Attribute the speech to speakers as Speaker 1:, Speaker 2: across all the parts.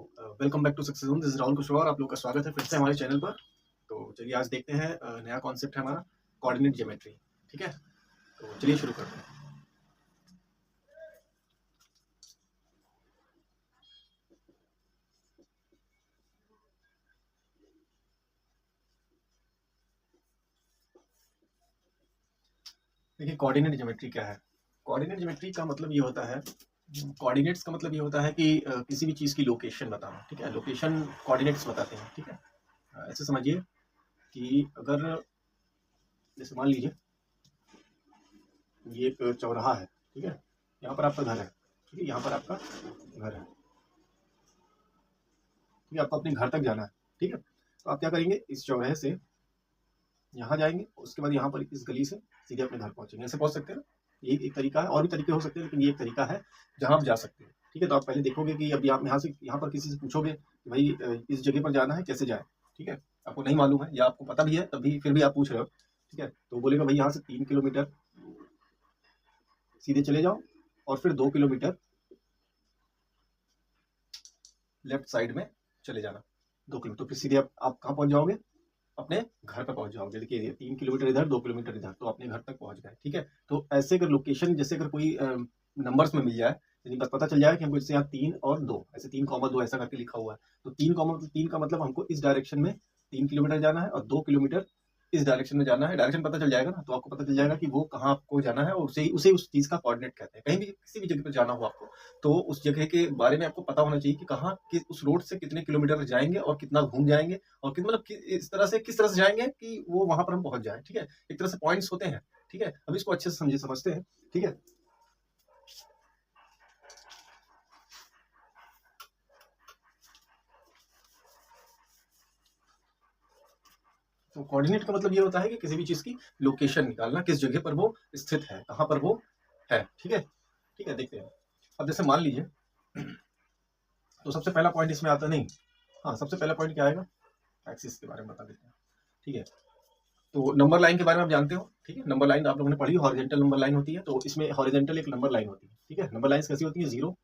Speaker 1: Welcome back to success zone. This is Rahul Kushwaha और आप लोग का स्वागत है फिर से हमारे चैनल पर। तो चलिए आज देखते हैं नया कॉन्सेप्ट है हमारा कोऑर्डिनेट ज्योमेट्री। ठीक है, तो चलिए शुरू करते हैं। देखिए कोऑर्डिनेट ज्योमेट्री क्या है। कोऑर्डिनेट ज्योमेट्री का मतलब ये होता है, कोऑर्डिनेट्स का मतलब ये होता है कि किसी भी चीज़ की लोकेशन बताना। ठीक है, लोकेशन कोऑर्डिनेट्स बताते हैं। ठीक है, ऐसे समझिए कि अगर जैसे मान लीजिए ये एक चौराहा है। ठीक है, यहाँ पर आपका घर है। ठीक है, यहाँ पर आपका घर है। ठीक है, आपको अपने घर तक जाना है। ठीक है, तो आप क्या करेंगे, इस चौराहे से यहाँ जाएंगे, उसके बाद यहाँ पर इस गली से सीधे अपने घर पहुंचेंगे। ऐसे पहुंच सकते हैं ना, ये एक तरीका है। और भी तरीके हो सकते हैं, लेकिन ये एक तरीका है जहाँ आप जा सकते हैं। ठीक है, तो आप पहले देखोगे कि अभी आप यहाँ से यहाँ पर किसी से पूछोगे कि भाई इस जगह पर जाना है, कैसे जाए। ठीक है, आपको नहीं मालूम है या आपको पता भी है, तभी फिर भी आप पूछ रहे हो। ठीक है, तो बोलेगा भाई यहाँ से 3 किलोमीटर सीधे चले जाओ और फिर 2 किलोमीटर लेफ्ट साइड में चले जाना। 2 किलोमीटर, तो फिर सीधे आप कहाँ पहुंच जाओगे, अपने घर पर पहुंच जाओगे। देखिए 3 किलोमीटर इधर, 2 किलोमीटर इधर, तो अपने घर तक पहुंच गए। ठीक है, तो ऐसे अगर लोकेशन जैसे अगर कोई नंबर्स में मिल जाए, यानी बस पता चल जाए कि हमको जैसे यहाँ 3 और 2, ऐसे 3, 2 ऐसा करके लिखा हुआ है, तो 3, 3 का मतलब हमको इस डायरेक्शन में 3 किलोमीटर जाना है और 2 किलोमीटर इस डायरेक्शन में जाना है। डायरेक्शन पता चल जाएगा ना, तो आपको पता चल जाएगा कि वो कहाँ आपको जाना है, और उसे उसे उस चीज का कोऑर्डिनेट कहते हैं। कहीं भी किसी भी जगह पर जाना हो आपको, तो उस जगह के बारे में आपको पता होना चाहिए कि कहाँ उस रोड से कितने किलोमीटर जाएंगे और कितना घूम जाएंगे, और मतलब इस तरह से किस तरह से जाएंगे कि वो वहां पर हम पहुंच जाए। ठीक है, एक तरह से पॉइंट्स होते हैं। ठीक है, अब इसको अच्छे से समझते हैं। ठीक है, तो कोऑर्डिनेट का मतलब ये होता है कि किसी भी चीज की लोकेशन निकालना, किस जगह पर वो स्थित है, कहाँ पर वो है। ठीक है, ठीक है, देखते हैं। अब जैसे मान लीजिए, तो सबसे पहला पॉइंट इसमें आता नहीं। हाँ, सबसे पहला पॉइंट क्या आएगा, एक्सिस के बारे में बता देते हैं। ठीक है, तो नंबर लाइन के बारे में आप जानते हो। ठीक है, नंबर लाइन आप लोगों ने पढ़ी, हॉरिजेंटल नंबर लाइन होती है। तो इसमें हॉरिजेंटल एक नंबर लाइन होती है। ठीक है, नंबर लाइन कैसी होती है, 0,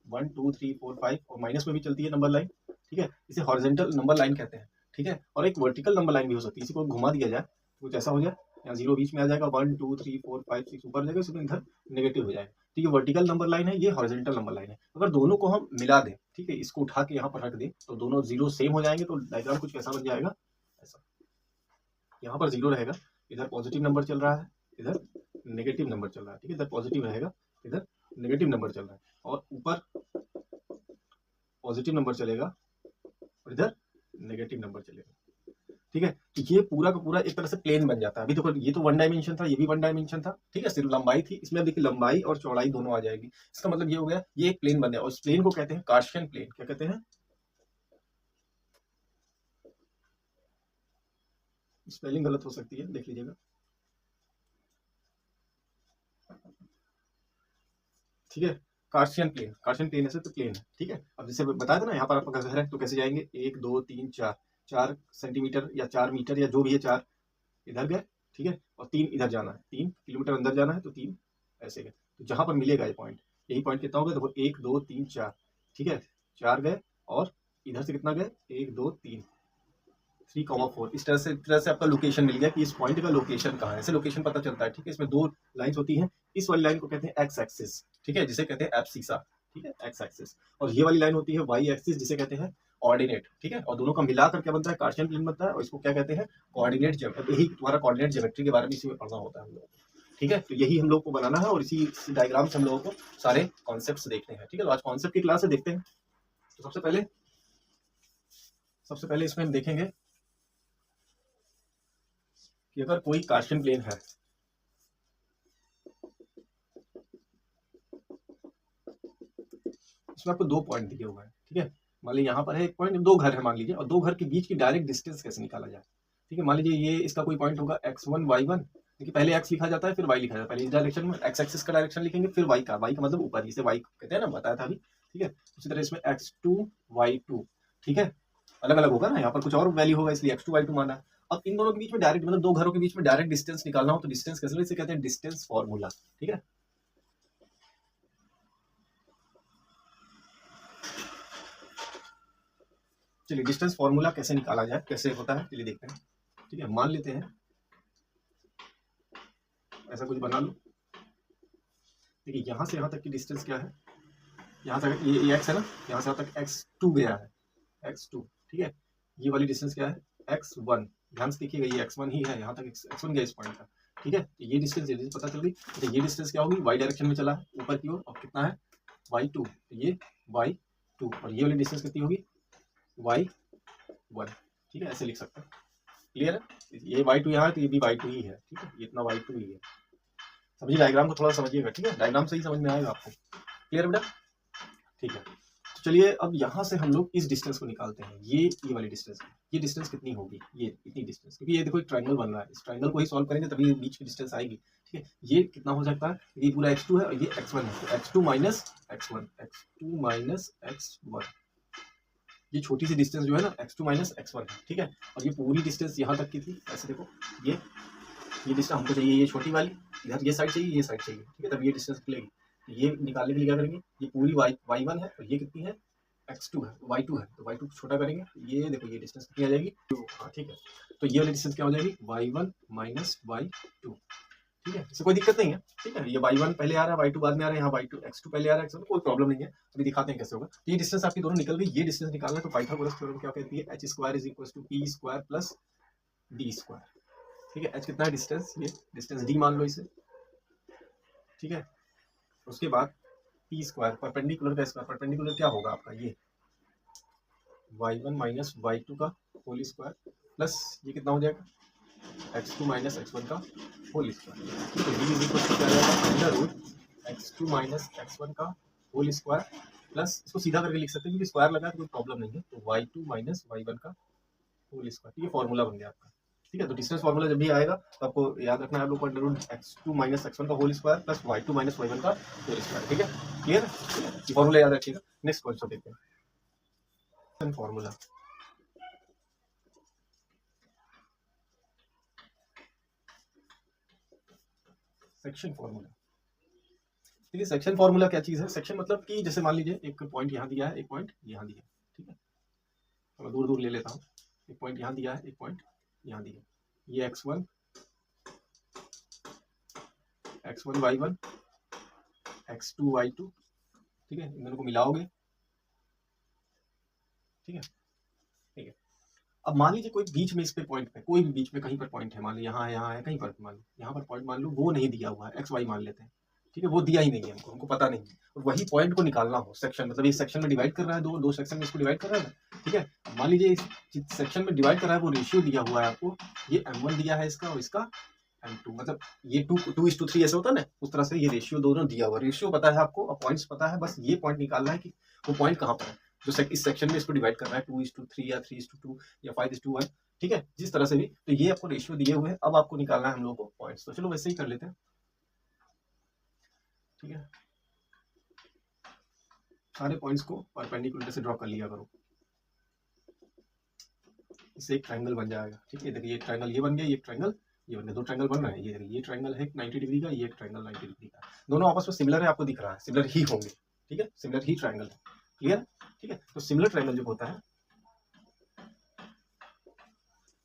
Speaker 1: 1, 2, 3, 4, 5 और माइनस में भी चलती है नंबर लाइन। ठीक है, इसे हॉरिजेंटल नंबर लाइन कहते हैं। ठीक है, और एक वर्टिकल नंबर लाइन भी हो सकती है। इसी को घुमा दिया जाए तो कुछ ऐसा हो जाए, यहाँ 0 बीच में आ जाएगा, 1, 2, 3, 4, 5, 6 ऊपर जाएगा, इसमें इधर नेगेटिव हो जाएगा। ठीक है, वर्टिकल नंबर लाइन है, ये हॉरिजेंटल नंबर लाइन है। अगर दोनों को हम मिला दें, ठीक है, इसको उठा के यहाँ पर रख दें, तो दोनों जीरो सेम हो जाएंगे। तो डायग्राम कुछ कैसा बन जाएगा, ऐसा। यहाँ पर 0 रहेगा, इधर पॉजिटिव नंबर चल रहा है, इधर नेगेटिव नंबर चल रहा है। ठीक है, इधर पॉजिटिव रहेगा, इधर नेगेटिव नंबर चल रहा है, और ऊपर पॉजिटिव नंबर चलेगा और इधर नेगेटिव नंबर चलेगा। ठीक है, तो ये पूरा का पूरा एक तरह से प्लेन बन जाता है। अभी देखो, ये तो 1 डायमेंशन था, ये भी 1 डायमेंशन था। ठीक है, सिर्फ लंबाई थी, इसमें देखिए लंबाई और चौड़ाई दोनों आ जाएगी। इसका मतलब ये हो गया, ये एक प्लेन बन गया, और इस प्लेन को कहते हैं कार्शियन प्लेन। क्या कहते हैं, स्पेलिंग गलत हो सकती है, देख लीजिएगा। ठीक है, कार्शियन प्लेन, कार्शियन प्लेन ऐसे तो प्लेन है। ठीक है, अब जैसे बताया था ना, यहाँ पर आपका घर है, तो कैसे जाएंगे, 1, 2, 3, 4, 4 सेंटीमीटर या 4 मीटर या जो भी है, 4 इधर गए। ठीक है, और 3 इधर जाना है, 3 किलोमीटर अंदर जाना है, तो 3 ऐसे गए। तो जहां पर मिलेगा ये पॉइंट, यही पॉइंट कितना होगा, देखो 1, 2, 3, 4। ठीक है, 4 गए, और इधर से कितना गए, 1, 2, 3, 3, 4। इस तरह से आपका लोकेशन मिल गया कि इस पॉइंट का लोकेशन कहाँ है। ऐसे लोकेशन पता चलता है। ठीक है, इसमें 2 लाइन्स होती हैं। इस वाली लाइन को कहते हैं एक्स एक्सिस, ठीक है, जिसे कहते हैं एब्सिसा। ठीक है, एक्स एक्सिस। और ये वाली लाइन होती है वाई एक्सिस, जिसे कहते हैं ऑर्डिनेट। ठीक है, और दोनों का मिलाकर क्या बनता है, कार्शियन प्लेन बनता है, और इसको क्या कहते हैं, कोऑर्डिनेट ज्योमेट्री। यही तुम्हारा कोऑर्डिनेट ज्योमेट्री के बारे में इसी में पढ़ना होता है हम लोगों को। ठीक है, तो यही हम लोग को बनाना है, और इसी डायग्राम से हम लोगों को सारे कॉन्सेप्ट देखने हैं। ठीक है, तो आज कॉन्सेप्ट की क्लास है, देखते हैं। तो सबसे पहले इसमें हम देखेंगे कि अगर कोई कार्शियन प्लेन है, इसमें आपको 2 पॉइंट दिए हुए हैं। ठीक है, मान लीजिए यहाँ पर है एक पॉइंट, 2 घर है मान लीजिए, और 2 घर के बीच की डायरेक्ट डिस्टेंस कैसे निकाला जाए। ठीक है, मान लीजिए ये इसका कोई पॉइंट होगा x1 y1। देखिए पहले x लिखा जाता है, फिर y लिखा जाता है। पहले इस डायरेक्शन में एक्स एक्सिस का डायरेक्शन लिखेंगे, फिर y का मतलब ऊपर, जिसे y कहते हैं ना, बताया था अभी। ठीक है, उसी तरह इसमें x2 y2। ठीक है, अलग अलग होगा ना, यहाँ पर कुछ और वैल्यू होगा, इसलिए x2 y2 माना। अब इन दोनों के बीच में डायरेक्ट, मतलब 2 घरों के बीच में डायरेक्ट डिस्टेंस निकालना हो, तो डिस्टेंस कैसे, इसे कहते हैं डिस्टेंस फॉर्मूला। ठीक है, चलिए डिस्टेंस फॉर्मूला कैसे निकाला जाए, कैसे होता है, चलिए देखते हैं। ठीक है, मान लेते हैं ऐसा कुछ बना लो। देखिए यहाँ से यहाँ तक की डिस्टेंस क्या है, यहाँ तक ये x है ना, यहाँ से यहाँ तक x2 गया है, x2। ठीक है, ये वाली डिस्टेंस क्या है, x1। ध्यान से देखिएगा ये x1 ही है, यहाँ तक x1 गया इस पॉइंट का। ठीक है, तो ये डिस्टेंस जल्दी पता चल गई। तो ये डिस्टेंस क्या होगी, y डायरेक्शन में चला है ऊपर की ओर, और कितना है y2, तो ये y2, और ये वाली डिस्टेंस कितनी होगी y1। ठीक है, ऐसे लिख सकते हैं। क्लियर है, ये y2 यहाँ है तो ये भी y2 ही है। ठीक है, ये इतना y2 ही है। समझिए डायग्राम को थोड़ा समझिएगा। ठीक है, डायग्राम सही समझ में आएगा आपको। क्लियर बेटा, ठीक है। तो चलिए अब यहाँ से हम लोग इस डिस्टेंस को निकालते हैं। ये वाली डिस्टेंस है, ये डिस्टेंस कितनी होगी, ये इतनी डिस्टेंस, क्योंकि ये देखो एक ट्रायंगल बन रहा है, इस ट्रायंगल को ही सॉल्व करेंगे तभी बीच की डिस्टेंस आएगी। ठीक है, ये कितना हो सकता है, ये पूरा x2 है और ये x1 है, तो x2 minus x1, x2 minus x1, ये छोटी सी डिस्टेंस जो है ना x2 माइनस x1 है। ठीक है, और ये पूरी डिस्टेंस यहाँ तक की थी। ऐसे देखो ये डिस्टेंस हमको चाहिए, ये छोटी वाली, इधर ये साइड चाहिए, ये साइड चाहिए। ठीक है, तब ये डिस्टेंस निकलेगी। ये निकालने के लिए क्या करेंगे, ये पूरी y1 है और ये कितनी है x2 है, y2 है, तो y2 छोटा करेंगे, ये देखो ये डिस्टेंस कितनी आ जाएगी 2। हाँ ठीक है, तो ये वाली डिस्टेंस क्या हो जाएगी y1 माइनस y2। ठीक है, इससे कोई दिक्कत नहीं है। ठीक है, ये y1 पहले आ रहा है, y2 बाद में आ रहा है, यहाँ y2 x2 पहले आ रहा है, x1, कोई प्रॉब्लम नहीं है। अभी दिखाते हैं कैसे होगा। तो ये डिस्टेंस आपकी दोनों निकल गई। ये डिस्टेंस निकालना है तो पाइथागोरस थ्योरम क्या कहती है, h square is equal to p square plus d square. ठीक है, h कितना है डिस्टेंस, ये डिस्टेंस d मान लो इसे। ठीक है, उसके बाद p स्क्वायर, परपेंडिकुलर का स्क्वायर, परपेंडिकुलर क्या होगा आपका, ये y1 माइनस y2 का होल स्क्वायर प्लस ये कितना हो जाएगा x2 माइनस x1 का होल स्क्वायर। तो d इज इक्वल टू क्या जाएगा, under root x2 minus x1 का होल स्क्वायर प्लस, इसको सीधा करके लिख सकते हैं क्योंकि स्क्वायर लगा है तो कोई प्रॉब्लम नहीं है, तो y2 माइनस y1 का होल स्क्वायर। ये फॉर्मूला बन गया आपका। ठीक है, तो डिस्टेंस फॉर्मूला जब भी आएगा तो आपको याद रखना है आप लोग को, under root x2 minus x1 का whole square plus y2 minus y1 का होल स्क्वायर। ठीक है, क्लियर है, ये फॉर्मूला याद रखिएगा। नेक्स्ट क्वेश्चन देखते हैं, फॉर्मूला। Section formula. देखिए सेक्शन फॉर्मूला क्या चीज है, सेक्शन मतलब कि जैसे मान लीजिए एक पॉइंट यहाँ दिया है, एक पॉइंट यहाँ दिया है। ठीक है, थोड़ा दूर दूर ले लेता हूँ। एक पॉइंट यहाँ दिया है, एक पॉइंट यहाँ दिया है, ये x1 y1 x2 y2। ठीक है, इन दोनों को मिलाओगे। ठीक है, ठीक है। अब मान लीजिए कोई बीच में इस पे पॉइंट पे, कोई भी बीच में कहीं पर पॉइंट है, मान लो यहाँ है, कहीं पर मान लो यहाँ पर पॉइंट मान लो, वो नहीं दिया हुआ है, xy मान लेते हैं। ठीक है, वो दिया ही नहीं है हमको पता नहीं है, और वही पॉइंट को निकालना हो। सेक्शन मतलब इस सेक्शन में डिवाइड कर रहा है, दो सेक्शन में इसको डिवाइड कर रहा है ना। ठीक है, मान लीजिए इस सेक्शन में डिवाइड कर रहा है, वो रेशियो दिया हुआ है आपको, ये m1 दिया है इसका और इसका m2, मतलब ये 2:3 ऐसे होता है ना, उस तरह से ये रेशियो दोनों दिया हुआ, रेशियो पता है आपको और पॉइंट्स पता है, बस ये पॉइंट निकालना है कि वो पॉइंट कहाँ पर है जो इस सेक्शन में इसको डिवाइड कर रहा है, 2:3 या 3:2 या 5:1। ठीक है, जिस तरह से भी, तो ये आपको रेशियो दिए हुए हैं। अब आपको निकालना है हम लोगों को पॉइंट्स, तो चलो वैसे ही कर लेते हैं। ठीक है, सारे पॉइंट्स को परपेंडिकुलर से ड्रॉ कर लिया करो, इससे एक ट्रायंगल बन जाएगा। ठीक है, देखिए ये ट्रायंगल ये बन गया, ये ट्रायंगल ये बन गया, दो ट्रायंगल बन रहे हैं। ये ट्रायंगल है 90 डिग्री का, ये एक ट्रायंगल 90 डिग्री का, दोनों आपस में सिमिलर है, आपको दिख रहा है, सिमिलर ही होंगे। ठीक है, सिमिलर ही ट्रायंगल है। क्लियर। ठीक है, तो सिमिलर ट्रायंगल जो होता है,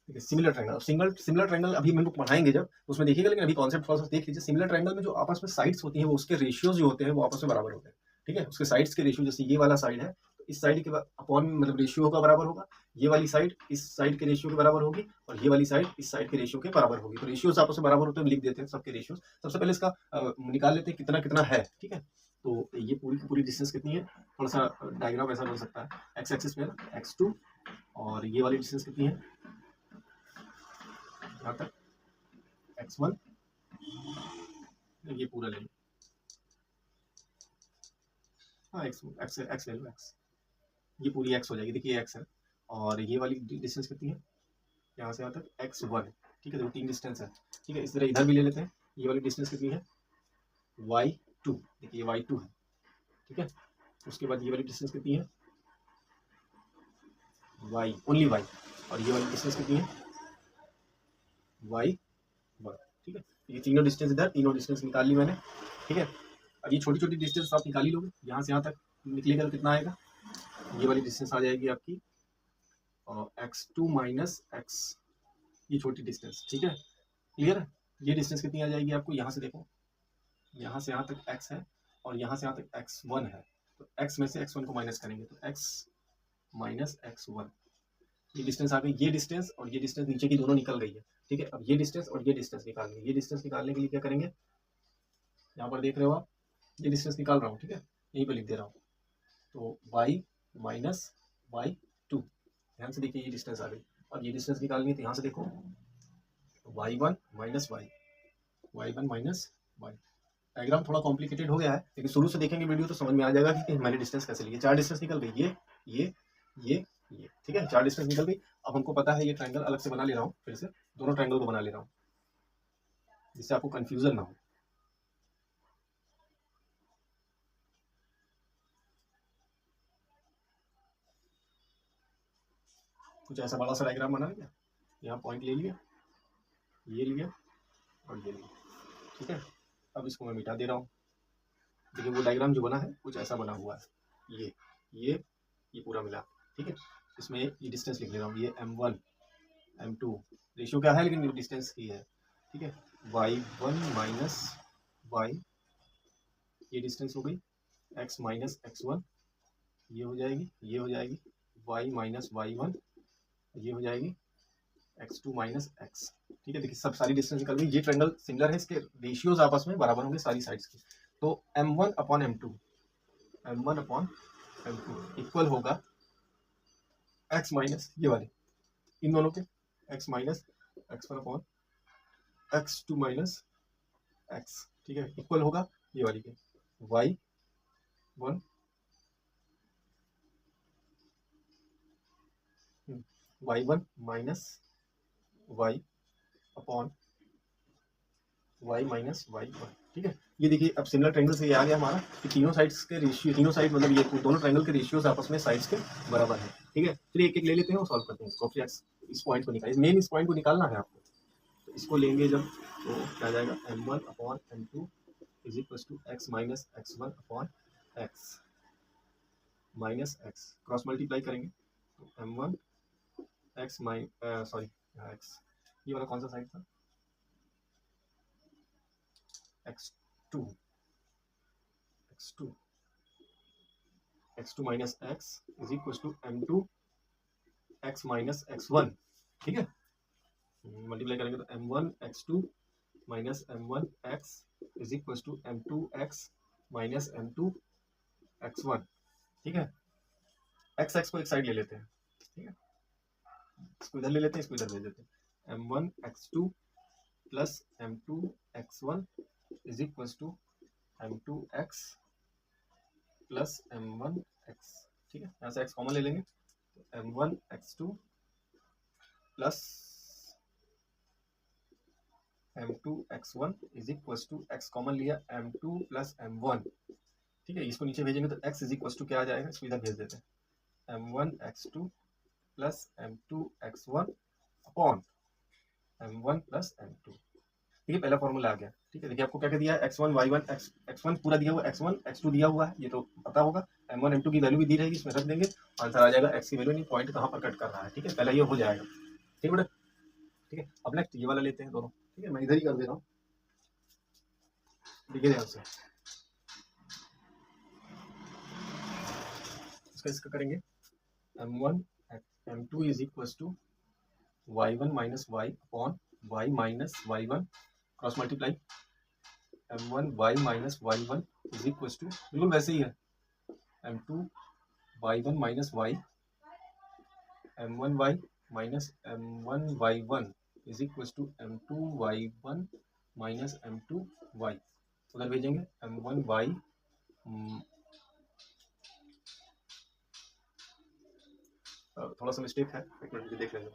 Speaker 1: सिमिलर ट्रायंगल, सिमिलर ट्रायंगल अभी हम लोग पढ़ाएंगे जब, उसमें देखिएगा, लेकिन अभी कॉन्सेप्ट थोड़ा सा देख लीजिए। सिमिलर ट्रायंगल में जो आपस में साइड्स होती हैं, वो उसके रेशियोज जो होते हैं वो आपस में बराबर होते हैं। ठीक है, उसके साइड्स के रेशियो, जैसे ये वाला साइड है तो इस साइड के अपॉन मतलब रेशियो होगा, बराबर होगा। ये वाली साइड इस साइड के रेशियो के बराबर होगी, और ये वाली साइड इस साइड के रेशियो के बराबर होगी। तो रेशियोज आपस में बराबर होते हैं, लिख देते हैं सबके रेशियोज। सबसे पहले इसका निकाल लेते हैं कितना कितना है। ठीक है, तो ये पूरी की पूरी डिस्टेंस कितनी है, थोड़ा सा डायग्राम ऐसा बन सकता है, एक्स एक्सिस में x2, और ये वाली डिस्टेंस कितनी है यहाँ तक x1, ये पूरा ले लो। हाँ, x ले लो, x ये पूरी x हो जाएगी। देखिए x है, और ये वाली डिस्टेंस कितनी है यहाँ से यहाँ तक x1। ठीक है, देखो 3 डिस्टेंस है। ठीक है, इस तरह इधर भी ले लेते हैं, ये वाली डिस्टेंस कितनी है y2, देखिए y2 है। ठीक है, उसके बाद ये वाली डिस्टेंस कितनी है y, ओनली y, और ये वाली डिस्टेंस कितनी है y1। ठीक है, ये तीनों डिस्टेंस इधर, तीनों डिस्टेंस निकाल ली मैंने। ठीक है, अब ये छोटी छोटी डिस्टेंस आप निकाल ही लोगे, यहाँ से यहाँ तक निकलेगा तो कितना आएगा, ये वाली डिस्टेंस आ जाएगी आपकी x2 माइनस x, ये छोटी डिस्टेंस, ठीक है, क्लियर है। ये डिस्टेंस कितनी आ जाएगी आपको, यहाँ से देखो, यहाँ से यहाँ तक x है और यहाँ से यहाँ तक x1 है, तो x में से x1 को माइनस करेंगे तो x माइनस x1, ये डिस्टेंस आ गई। ये डिस्टेंस और ये डिस्टेंस नीचे की दोनों निकल गई है, ठीक है। अब ये डिस्टेंस और ये डिस्टेंस निकालनी है। ये डिस्टेंस निकालने के लिए क्या करेंगे, यहाँ पर देख रहे हो आप, ये डिस्टेंस निकाल रहा हूँ, ठीक है, यहीं पे लिख दे रहा हूँ। तो y माइनस y2, ध्यान से देखिए ये डिस्टेंस आ गई। और ये डिस्टेंस निकालनी है तो यहाँ से देखो, y1 minus y1 minus y। Diagram थोड़ा कॉम्प्लिकेटेड हो गया है, लेकिन शुरू से देखेंगे वीडियो तो समझ में आ जाएगा कि मैंने डिस्टेंस कैसे लिए। चार डिस्टेंस निकल गई, ये ये, ठीक है, चार डिस्टेंस निकल गई। अब हमको पता है ये ट्रायंगल अलग से बना ले रहा हूँ, फिर से दोनों ट्रायंगल को बना ले रहा हूँ जिससे आपको कंफ्यूजन ना हो। कुछ ऐसा बड़ा सा डायग्राम बना लिया, यहाँ पॉइंट ले लिया, ये लिया और ये लिया, ठीक है। अब इसको मैं मिटा दे रहा हूँ। देखिए वो डायग्राम जो बना है कुछ ऐसा बना हुआ है, ये पूरा मिला, ठीक है। इसमें ये डिस्टेंस लिख ले रहा हूँ, ये m1 m2, रेशियो क्या है लेकिन डिस्टेंस ही है, ठीक है। y1 माइनस y, ये डिस्टेंस हो गई, x माइनस x1, ये हो जाएगी, ये हो जाएगी y माइनस y1, ये हो जाएगी x2 माइनस x, ठीक है। देखिए सब सारी डिस्टेंस निकल गई। ये ट्रायंगल सिमिलर है, इसके रेशियोज आपस में बराबर होंगे सारी साइड्स की। तो m1 upon m2, m1 upon m2 equal होगा x माइनस ये वाले, इन दोनों के x minus x1 upon x2 minus x, ठीक है, इक्वल होगा ये वाली के y1 y1 minus y upon y minus y1, ठीक है। ये देखिए अब सिमिलर ट्रायंगल से ये आ गया हमारा कि तीनों साइड्स के रेशियो, तीनों साइड मतलब ये दोनों ट्रायंगल के रेशियोज आपस में साइड्स के बराबर है, ठीक है। चलिए एक एक ले लेते हैं और सॉल्व करते हैं इसको। फिर इस पॉइंट को निकालिए, मेन इस पॉइंट को निकालना है आपको। तो इसको लेंगे जब तो क्या आ जाएगा, m1 upon m2 is equal to x minus x1 upon x minus x, cross multiply करेंगे तो m1 x सॉरी x, ये वाला कौन सा साइड था, x2 minus x is equal to m2 x minus x1, ठीक है। मल्टीप्लाई करेंगे तो m1 x2 minus m1 x is equal to m2 x minus m2 x1, ठीक है। x को एक साइड ले लेते हैं, ठीक है, इसको इधर ले लेते हैं, इसको इधर ले लेते हैं। m1 x2 plus m2 x1 is equal to m2 x plus m1 x, ठीक है। यहाँ से x कॉमन ले लेंगे तो m1 x2 plus m2 x1 is equal to x common लिया m2 प्लस m1, ठीक है। इसको नीचे भेजेंगे तो x इज इक्वल टू क्या आ जाएगा, इसको इधर भेज देते हैं m1 x2 plus m2 x1 upon m1 plus m2, ठीक है। पहला फॉर्मूला आ गया, ठीक है। देखिए आपको क्या क्या दिया है, x1 y1 x1 पूरा दिया हुआ है, x1 x2 दिया हुआ है, ये तो पता होगा। m1 m2 की वैल्यू भी दी रहेगी, इसमें रख देंगे, आंसर आ जाएगा। x की वैल्यू नहीं, पॉइंट कहाँ पर कट कर रहा है, ठीक है, पहला ये हो जाएगा, ठीक है बेटा, ठीक है। अब नेक्स्ट ये वाला लेते हैं दोनों, ठीक है, मैं इधर ही कर दे रहा हूँ, देखिए ध्यान से इसका करेंगे m1 m2 is equal to y1 minus y upon y minus y1, cross multiply m1 y minus y1 is equal to बिल्कुल वैसे ही है m2 y1 minus y, m1 y minus m1 y1 is equal to m2 y1 minus m2 y, उधर भेजेंगे m1 y थोड़ा सा mistake है, एक मिनट देख लेंगे।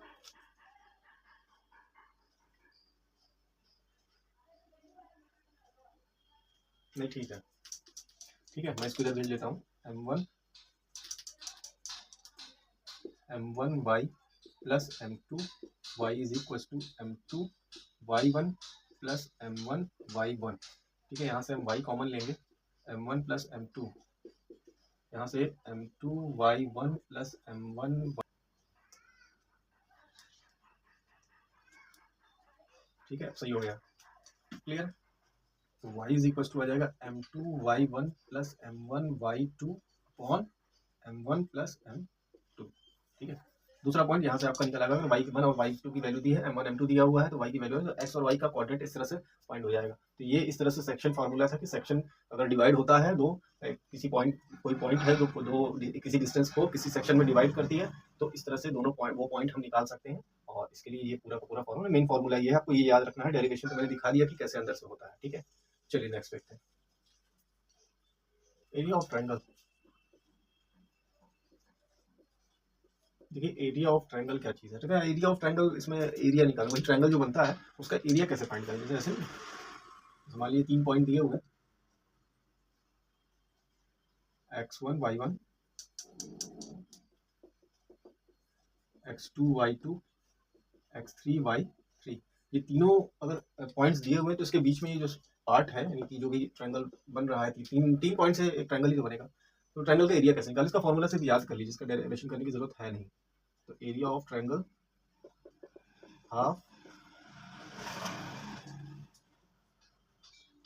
Speaker 1: नहीं ठीक है, ठीक है, मैं इसको इधर भेज लेता हूँ m1 y plus m2 y is equal to m2 y1 plus m1 y1, ठीक है। यहाँ से हम y कॉमन लेंगे m1 प्लस m2, यहाँ से m2 y1 प्लस m1 ठीक है, सही हो गया, क्लियर। तो y इज इक्वल टू आ जाएगा m2y1 plus m1y2 upon m1 plus m2, ठीक है। दूसरा पॉइंट यहाँ से आपका निकल आएगा, y1 और y2 की वैल्यू दी है, m1 m2 दिया हुआ है, तो y की वैल्यू है, तो x और y का कोऑर्डिनेट इस तरह से फाइंड हो जाएगा। तो ये इस तरह से सेक्शन फार्मूला था कि सेक्शन अगर डिवाइड होता है दो, किसी पॉइंट, कोई पॉइंट है जो दो किसी डिस्टेंस को किसी सेक्शन में डिवाइड करती है, तो इस तरह से दोनों पॉइंट, वो पॉइंट हम निकाल सकते हैं। और इसके लिए ये पूरा का पूरा फॉर्मूला, मेन फॉर्मूला ये है, आपको ये याद रखना है। डेरिवेशन तो मैंने दिखा दिया कि कैसे अंदर से होता है, ठीक है। चलिए नेक्स्ट देखते हैं, एरिया ऑफ ट्रायंगल। देखिए एरिया ऑफ ट्रायंगल क्या चीज़ है, ठीक है। एरिया ऑफ ट्रायंगल, इसमें एरिया निकालना, वही ट्रायंगल जो बनता है उसका एरिया कैसे फाइंड करेंगे। जैसे मान लीजिए 3 पॉइंट दिए हुए, x1 y1 x2 y2 x3 y3, ये तीनों अगर पॉइंट्स दिए हुए हैं तो इसके बीच में ये जो पार्ट है, यानी कि जो भी ट्रायंगल बन रहा है, तीन पॉइंट से एक ट्रायंगल ही तो बनेगा। तो ट्रायंगल का एरिया कैसे निकालें, इसका फॉर्मूला सिर्फ याद कर लीजिए, इसका डेरिवेशन करने की जरूरत है नहीं। तो area of triangle half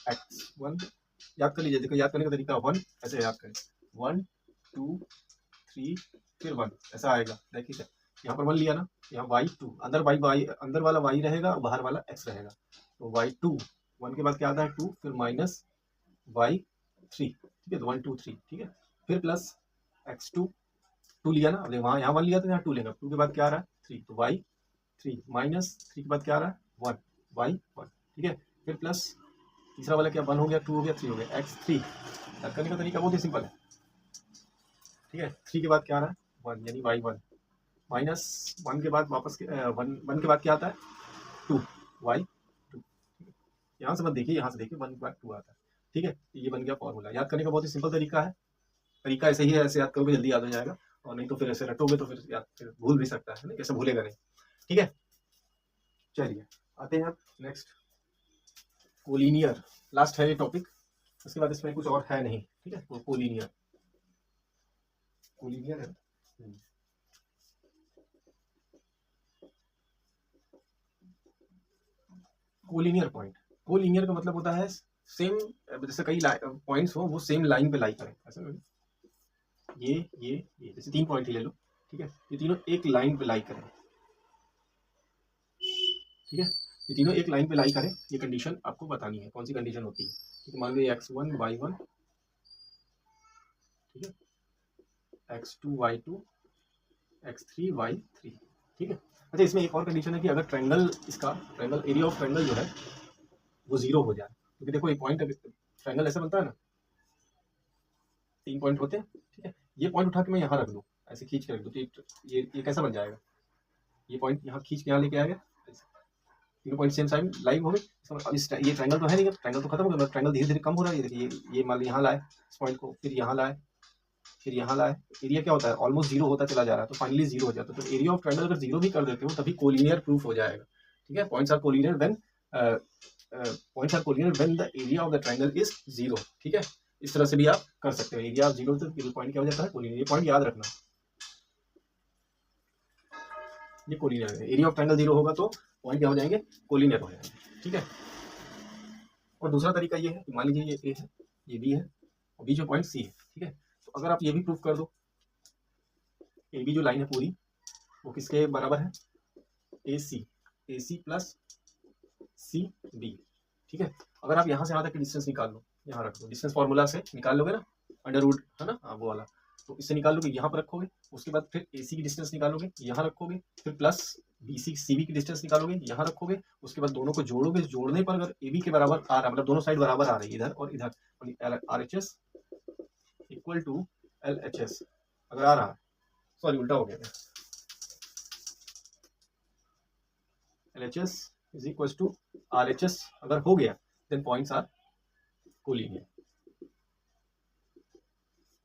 Speaker 1: x1, याद कर लीजिए, देखो याद करने का तरीका 1 ऐसे याद करें, 1 2 3 फिर 1 ऐसा आएगा। देखिए यहाँ पर 1 लिया ना, यहाँ y2 अंदर y अंदर वाला y रहेगा, बाहर वाला x रहेगा। तो y2 1 के बाद क्या आता है 2, फिर माइनस y3, ठीक है, तो 1 2 3, ठीक है। फिर प्लस x2 2 लिया ना, अब वहाँ यहाँ 1 लिया तो यहाँ 2 लेगा, 2 के बाद क्या आ रहा है 3, तो y3 माइनस 3 के बाद क्या आ रहा है 1 y1, ठीक है। फिर प्लस तीसरा वाला क्या 1 हो गया, 2 हो गया, 3 हो गया, x3 याद करने का तरीका बहुत ही सिंपल है, ठीक है। 3 के बाद क्या आ रहा है 1 यानी y1, माइनस 1 के बाद वापस 1 के बाद क्या आता है 2 y2, यहाँ से मत देखिए, यहाँ से देखिए 1 के बाद 2 आता है, ठीक है। ये बन गया फॉर्मूला। याद करने का बहुत ही सिंपल तरीका है, तरीका ऐसे ही है, ऐसे याद करोगे जल्दी याद हो जाएगा, और नहीं तो फिर ऐसे रटोगे तो फिर याद फिर भूल भी सकता है ना, कैसे भूलेगा नहीं, ठीक है। चलिए आते हैं नेक्स्ट, कोलिनियर, लास्ट है ये टॉपिक, उसके बाद इसमें कुछ और है नहीं, ठीक है। वो कोलिनियर, कोलिनियर है। कोलिनियर पॉइंट, कोलिनियर का मतलब होता है सेम, जैसे कई पॉइंट्स हो वो सेम लाइन पे लाई करें, ऐसा नहीं? ये जैसे 3 पॉइंट ही ले लो, ठीक है, ये तीनों एक लाइन पे लाई करें, ठीक है, ये तीनों एक लाइन पे लाई करें, ये कंडीशन आपको बतानी है, कौन सी कंडीशन होती है, ठीक है। मान लो x1 y1, ठीक है, x2 y2 x3 y3, ठीक है। अच्छा इसमें एक और कंडीशन है कि अगर ट्रायंगल, इसका ट्रायंगल एरिया ऑफ ट्रायंगल जो है वो 0 हो जाए, क्योंकि देखो एक पॉइंट, ट्रायंगल ऐसा बनता है ना, 3 पॉइंट होते हैं, ठीक है। ये पॉइंट उठा के मैं यहाँ रख दूँ, ऐसे खींच के रख दूँ, तो ये कैसा बन जाएगा, ये पॉइंट यहाँ खींच के यहाँ लेके आएगा, तीनों पॉइंट सेम साइड लाइव हो गए। अब इस ये ट्रायंगल तो है नहीं, ट्रायंगल तो खत्म हो गया, ट्रायंगल धीरे धीरे कम हो रहा है, ये देखिए ये मान लो यहाँ लाए इस पॉइंट को, फिर यहाँ लाए, फिर यहाँ लाए, एरिया क्या होता है ऑलमोस्ट 0 होता चला जा रहा है, तो फाइनली 0 हो जाता है। तो एरिया ऑफ ट्रायंगल अगर 0 भी कर देते हो तभी कोलिनियर प्रूफ हो जाएगा, ठीक है। Points are collinear when points are collinear when the area of the triangle is 0, ठीक है। इस तरह से भी आप कर सकते हो, एरिया ऑफ 0 तो पॉइंट क्या हो जाता है कोलिनियर, ये पॉइंट याद रखना, ये कोलिनियर है। एरिया ऑफ ट्रायंगल 0 होगा तो पॉइंट क्या हो जाएंगे, कोलिनियर हो जाएंगे, ठीक है। और दूसरा तरीका ये है कि मान लीजिए ये ए है, ये बी है, और बी जो पॉइंट सी है, ठीक है। तो अगर आप ये भी प्रूफ कर दो, ए बी जो लाइन है पूरी वो किसके बराबर है, ए सी प्लस सी बी, ठीक है। अगर आप यहाँ से यहाँ तक की डिस्टेंस निकाल लो, यहाँ रख दो, डिस्टेंस फॉर्मूला से निकाल लोगे ना, अंडर रूट है ना, हाँ वो वाला, तो इससे निकाल लोगे, यहाँ पर रखोगे, उसके बाद फिर ए सी की डिस्टेंस निकालोगे, यहाँ रखोगे, फिर plus B C C B की डिस्टेंस निकालोगे, यहाँ रखोगे, उसके बाद दोनों को जोड़ोगे, जोड़ने पर अगर ए बी के बराबर आ रहा, मतलब दोनों साइड बराबर आ रही है इधर और इधर, R H S equal to L H S अगर आ रहा है, सॉरी उल्टा हो गया, L H S is equal to R H S अगर हो गया, देन पॉइंट्स आर कोलिनियर,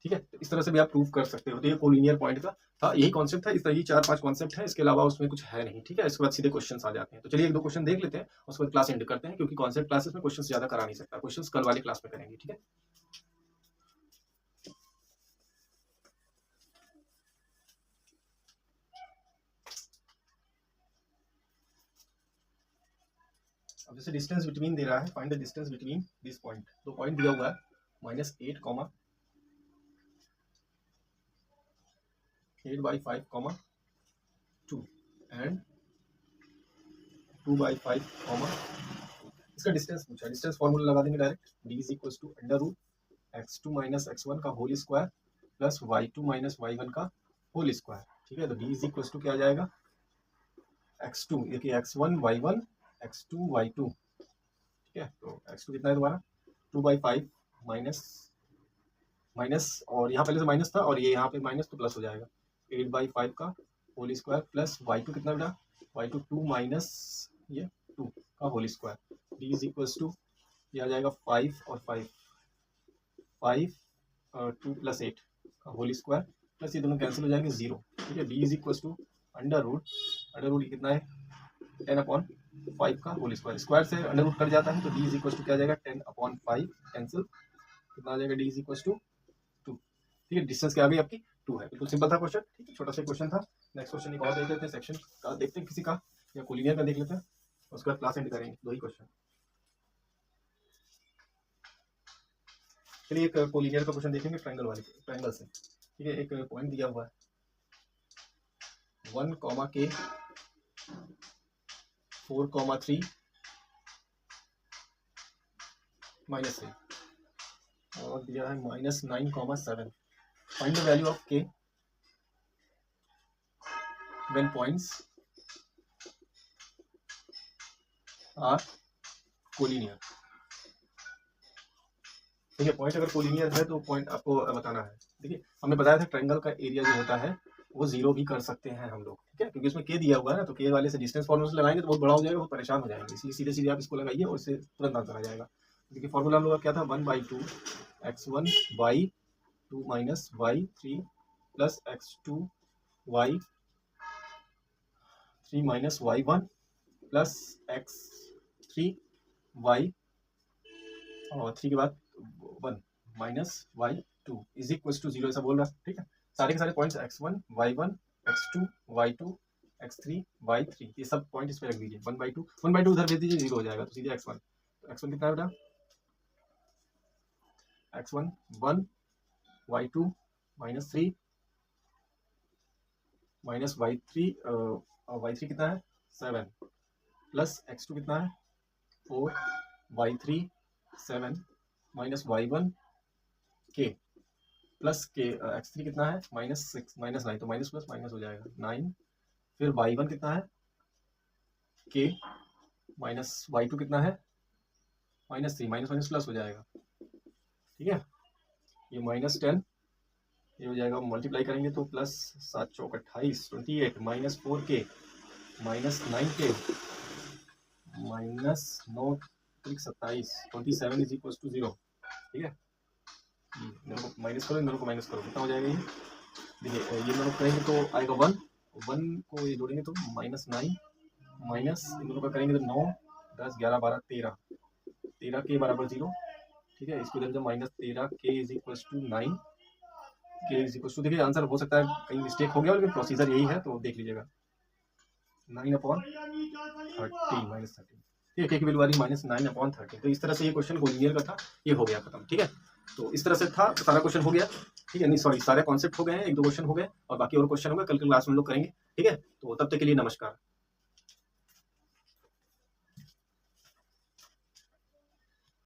Speaker 1: ठीक है। तो इस तरह से भी आप प्रूव कर सकते हो। तो ये कोलिनियर पॉइंट का था, यही कॉन्सेप्ट था, इस तरह की 4-5 कॉन्सेप्ट है, इसके अलावा उसमें कुछ है नहीं, ठीक है। इसके बाद सीधे क्वेश्चंस आ जाते हैं। तो चलिए 1-2 क्वेश्चन देख लेते हैं, उसके बाद क्लास एंड करते हैं, क्योंकि कॉन्सेप्ट क्लासेस में क्वेश्चंस ज्यादा करा नहीं सकता, क्वेश्चंस कल वाले क्लास में करेंगे, ठीक है। अब जैसे डिस्टेंस बिटवीन दे रहा है, find the distance between this point, दो पॉइंट दिया हुआ है -8, 8/5, 2 एंड 2/5, इसका डिस्टेंस पूछा। डिस्टेंस फॉर्मूला लगा देंगे direct, d is equal to √x2 - x1 का whole square plus y2 - y1 का होल स्क्वायर। ठीक है, तो d इज इक्वल टू क्या आ जाएगा, x2 देखिए x1 y1 x2 y2। ठीक है, तो x2 कितना है तुम्हारा 2/5 माइनस और यहाँ पहले से माइनस था और ये यहाँ पे माइनस तो प्लस हो जाएगा 8/5 का होल स्क्वायर प्लस y2 कितना बेटा y2 2 माइनस ये 2 का whole square. d is equal to ये आ जाएगा 5 और 5 2 + 8 का होल स्क्वायर प्लस ये दोनों कैंसिल हो जाएंगे 0। ठीक है, d is equal to under root कितना है 10/5 का होल स्क्वायर, स्क्वायर से अंडर रूट कट जाता है तो d इज इक्वल टू क्या आ जाएगा 10/5 कैंसिल, कितना आ जाएगा d इज इक्वल टू 2। ठीक है, डिस्टेंस क्या आ गई आपकी 2 है। बिल्कुल सिंपल था क्वेश्चन। ठीक है, छोटा सा क्वेश्चन था। नेक्स्ट क्वेश्चन एक और देख लेते हैं, सेक्शन का देखते हैं किसी का, या कोलिनियर का देख लेते हैं, उसके बाद क्लास एंड करेंगे, 2 ही क्वेश्चन। चलिए एक कोलिनियर का क्वेश्चन देखेंगे, ट्रायंगल से। ठीक है, एक पॉइंट दिया हुआ है 1, k 4, 3 -3 और दिया है -9, 7। Find the value of k when points are collinear. ठीक है, पॉइंट अगर कोलिनियर है तो पॉइंट आपको बताना है। देखिए हमने बताया था ट्रायंगल का एरिया जो होता है वो 0 भी कर सकते हैं हम लोग। ठीक है, क्योंकि उसमें k दिया हुआ है ना, तो k वाले से डिस्टेंस फॉर्मूला से लगाएंगे तो बहुत बड़ा हो जाएगा, बहुत परेशान हो जाएंगे, इसलिए सीधे सीधे आप इसको लगाइए और इससे तुरंत आंसर आ जाएगा। देखिए फॉर्मूला हम लोग का क्या था 1/2 x1 y2 minus y3 plus x2 y3 minus y1 plus x3 y और 3 के बाद 1 minus y2 is equal to 0 ऐसा बोल रहा है। ठीक है, सारे के सारे points x1 y1 x2 y2 x3 y3 ये सब पॉइंट इस पे रख दीजिए। 1/2 उधर भेज दीजिए, 0 हो जाएगा, तो सीधे x1। तो x1 कितना है बेटा x1 1 y2 -3 minus y3 y3 कितना है 7 प्लस x2 कितना है 4 y3 7 minus y1 k plus k x3 कितना है -6 -9 तो माइनस प्लस माइनस हो जाएगा 9। फिर y1 कितना है k माइनस y2 कितना है -3 माइनस माइनस प्लस हो जाएगा। ठीक है, ये -10 ये हो जाएगा, मल्टीप्लाई करेंगे तो प्लस 7 चौक 28 28 minus 4k minus 9k minus 9 27 27 is equal to 0। ठीक है, दोनों को माइनस करो, दोनों को माइनस करो, कितना हो जाएगा ये देखिए, ये दोनों करेंगे तो आएगा 1 को ये जोड़ेंगे तो -9 माइनस इन दोनों का करेंगे तो 9 10 11 12 13 के बराबर 0। ठीक है, इसको इधर जब -13 k is equal to 9 k is equal to, देखिए आंसर हो सकता है कहीं मिस्टेक हो गया, लेकिन प्रोसीजर यही है तो देख लीजिएगा 9/30 -13। ठीक है, की वैल्यू आ रही -9/30। तो इस तरह से ये क्वेश्चन कोलिनियर का था, ये हो गया खत्म। ठीक है, तो इस तरह से था, सारा क्वेश्चन हो गया। ठीक है, नहीं सॉरी, सारे कॉन्सेप्ट हो गए हैं, 1-2 क्वेश्चन हो गए और बाकी और क्वेश्चन हो गए, कल के क्लास में हम लोग करेंगे। ठीक है, तो तब तक के लिए नमस्कार।